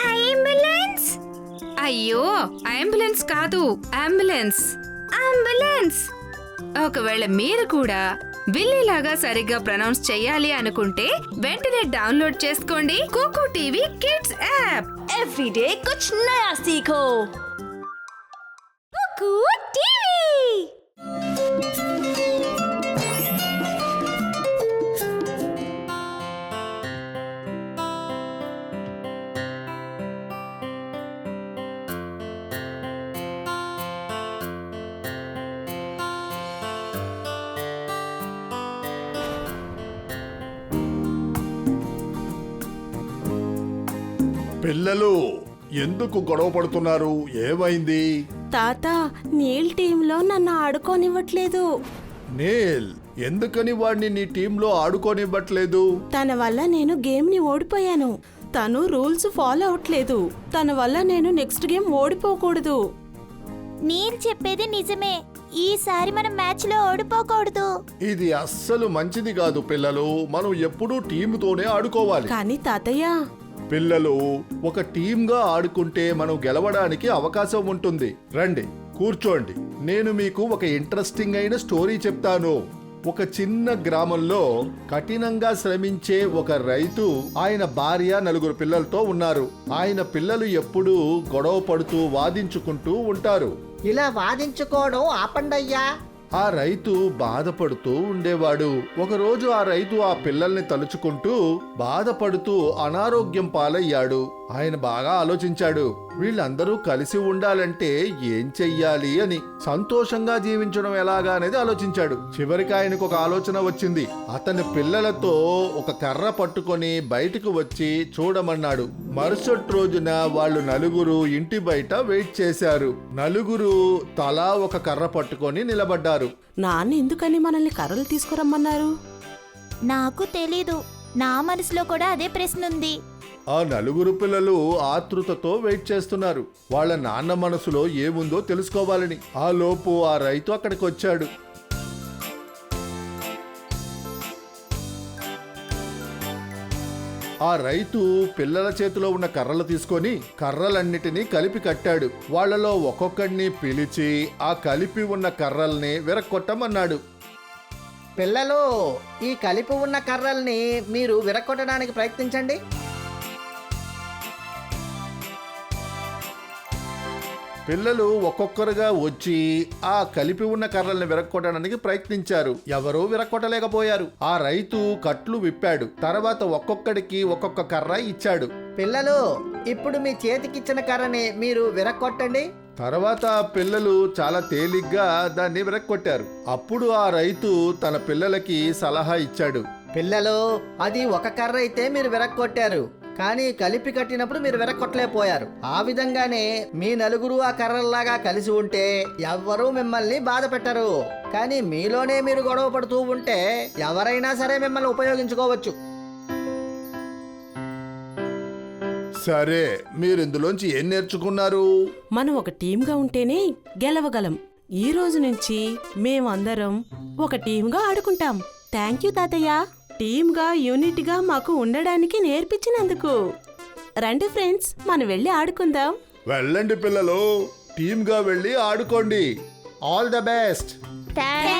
Ambulance! అయ్యో, ambulance కాదు, ambulance. Ambulance! ఒకవేళ మీరు కూడా బిల్లీలాగా సరిగ్గా ప్రొనౌన్స్ చెయ్యాలి అనుకుంటే వెంటనే డౌన్లోడ్ చేసుకోండి KooKoo TV kids app. Everyday కుచ్ నయా సీఖో. కుకు టీవీ. పిల్లలు ఎందుకు గొడవ పడుతున్నారు? ఏమైంది? తాత, నీల్ టీంలో నన్ను ఆడుకోనివ్వట్లేదు. నీల్, ఎందుకని వాడిని నీ టీంలో ఆడుకోనివ్వట్లేదు? తన వల్ల నేను గేమ్ని ఓడిపోయాను. తను రూల్స్ ఫాలో అవట్లేదు. తన వల్ల నేను నెక్స్ట్ గేమ్ ఓడిపోకూడదు. నీల్ చెప్పేది నిజమే. ఈసారి మనం మ్యాచ్ లో ఓడిపోకూడదు. ఇది అస్సలు మంచిది కాదు పిల్లలు. మనం ఎప్పుడూ టీముతోనే ఆడుకోవాలి. కానీ తాతయ్య, పిల్లలు, ఒక టీంగా ఆడుకుంటే మనం గెలవడానికి అవకాశం ఉంటుంది. రండి, కూర్చోండి. నేను మీకు ఒక ఇంట్రెస్టింగ్ అయిన స్టోరీ చెప్తాను. ఒక చిన్న గ్రామంలో కఠినంగా శ్రమించే ఒక రైతు, ఆయన భార్య, 4 పిల్లలతో ఉన్నారు. ఆయన పిల్లలు ఎప్పుడూ గొడవ పడుతూ వాదించుకుంటూ ఉంటారు. ఇలా వాదించుకోవడం ఆపండయ్యా. ఆ రైతు బాధపడుతూ ఉండేవాడు. ఒకరోజు ఆ రైతు ఆ పిల్లల్ని తలుచుకుంటూ బాధపడుతూ అనారోగ్యం పాలయ్యాడు. ఆయన బాగా ఆలోచించాడు, వీళ్ళందరూ కలిసి ఉండాలంటే ఏం చెయ్యాలి అని. సంతోషంగా జీవించడం ఎలాగా అనేది ఆలోచించాడు. చివరికి ఆయనకు ఒక ఆలోచన వచ్చింది. అతని పిల్లలతో ఒక కర్ర పట్టుకొని బయటకు వచ్చి చూడమన్నాడు. మరుసటి రోజున వాళ్ళు 4 ఇంటి బయట వెయిట్ చేశారు. 4 తలా ఒక కర్ర పట్టుకొని నిలబడ్డారు. నాన్న ఎందుకని మనల్ని కర్రలు తీసుకురమ్మన్నారు? నాకు తెలీదు. నా మనసులో కూడా అదే ప్రశ్న ఉంది. ఆ 4 పిల్లలు ఆతృతతో వెయిట్ చేస్తున్నారు. వాళ్ళ నాన్న మనసులో ఏముందో తెలుసుకోవాలని. ఆ లోపు ఆ రైతు అక్కడికి వచ్చాడు. ఆ రైతు పిల్లల చేతిలో ఉన్న కర్రలు తీసుకొని కర్రలన్నిటినీ కలిపి కట్టాడు. వాళ్లలో ఒక్కొక్కడిని పిలిచి ఆ కలిపి ఉన్న కర్రల్ని విరక్కొట్టమన్నాడు. పిల్లలు, ఈ కలిపి ఉన్న కర్రల్ని మీరు విరగొట్టడానికి ప్రయత్నించండి. పిల్లలు ఒక్కొక్కరుగా వచ్చి ఆ కలిపి ఉన్న కర్రల్ని విరక్కొట్టడానికి ప్రయత్నించారు. ఎవరూ విరక్కొట్టలేకపోయారు. ఆ రైతు కట్లు విప్పాడు. తర్వాత ఒక్కొక్కడికి ఒక్కొక్క కర్ర ఇచ్చాడు. పిల్లలు, ఇప్పుడు మీ చేతికిచ్చిన కర్రని మీరు విరగొట్టండి. తర్వాత పిల్లలు చాలా తేలిగ్గా దాన్ని విరక్కొట్టారు. అప్పుడు ఆ రైతు తన పిల్లలకి సలహా ఇచ్చాడు. పిల్లలు, అది ఒక కర్ర అయితే మీరు విరగొట్టారు, కానీ కలిపి కట్టినప్పుడు మీరు విరగొట్టలేకపోయారు. ఆ విధంగానే మీ 4 ఆ కర్రల్లాగా కలిసి ఉంటే ఎవ్వరూ మిమ్మల్ని బాధ పెట్టరు. కానీ మీలోనే మీరు గొడవ పడుతూ ఉంటే ఎవరైనా సరే మిమ్మల్ని ఉపయోగించుకోవచ్చు. సరే, మీరు ఇందులోంచి ఏం నేర్చుకున్నారు? మనం ఒక టీంగా ఉంటేనే గెలవగలం. ఈ రోజు నుంచి మేమందరం ఒక టీంగా ఆడుకుంటాం. థ్యాంక్ యూ తాతయ్య, టీంగా యూనిట్గా మాకు ఉండడానికి నేర్పించినందుకు. రండి ఫ్రెండ్స్, మనం వెళ్ళి ఆడుకుందాం. వెళ్ళండి పిల్లలు, టీమ్గా వెళ్ళి ఆడుకోండి. All the best. థాంక్స్.